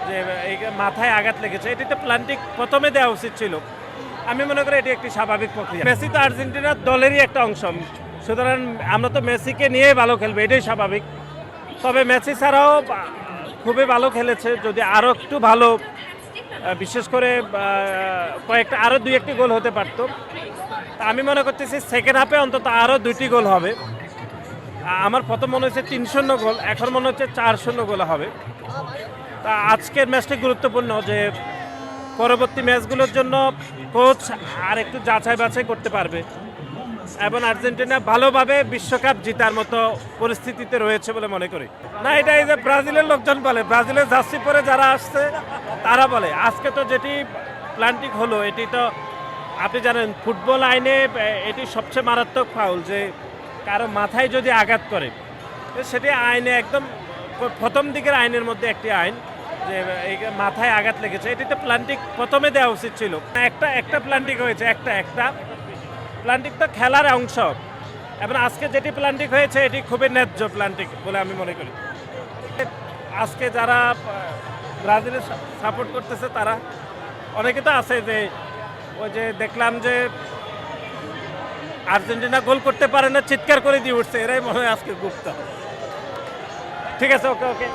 যে এই মাথায় আঘাত লেগেছে, এটি তো প্ল্যান্টিক প্রথমে দেওয়া উচিত ছিল। আমি মনে করি এটি একটি স্বাভাবিক প্রক্রিয়া। মেসি তো আর্জেন্টিনার দলেরই একটা অংশ, সুতরাং আমরা তো মেসিকে নিয়েই ভালো খেলবে, এটাই স্বাভাবিক। তবে মেসি ছাড়াও খুবই ভালো খেলেছে, যদি আরও একটু ভালো, বিশেষ করে কয়েকটা আরও 2-1টি গোল হতে পারতো। তা আমি মনে করতেছি সেকেন্ড হাফে অন্তত আরও 2টি গোল হবে। আমার প্রথম মনে হচ্ছে 3-0 গোল, এখন মনে হচ্ছে 4-0 গোল হবে। তা আজকের ম্যাচটি গুরুত্বপূর্ণ, যে পরবর্তী ম্যাচগুলোর জন্য কোচ আর একটু যাচাই বাছাই করতে পারবে এবং আর্জেন্টিনা ভালোভাবে বিশ্বকাপ জেতার মতো পরিস্থিতিতে রয়েছে বলে মনে করি। না, এটা এই যে ব্রাজিলের লোকজন বলে, ব্রাজিলের জার্সি পরে যারা আসছে তারা বলে। আজকে তো যেটি প্ল্যান্টিক হলো, এটি তো আপনি জানেন ফুটবল আইনে এটি সবচেয়ে মারাত্মক ফাউল, যে কারো মাথায় যদি আঘাত করে, সেটি আইনে একদম প্রথম দিকের আইনের মধ্যে একটি আইন, যে এই মাথায় আঘাত লেগেছে, এটি তো প্ল্যান্টিক প্রথমে দেওয়া উচিত ছিল। একটা প্ল্যান্টিক হয়েছে, একটা প্ল্যান্টিক তো খেলার অংশ, এবং আজকে যেটি প্ল্যান্টিক হয়েছে এটি খুবই ন্যায্য প্ল্যান্টিক বলে আমি মনে করি। আজকে যারা ব্রাজিলের সাপোর্ট করতেছে তারা অনেকে তো আছে, যে ওই যে দেখলাম যে আর্জেন্টিনা গোল করতে পারে না চিৎকার করে দিয়ে উঠছে, এরাই মনে হয় আজকে গুপ্ত। ঠিক আছে, ওকে।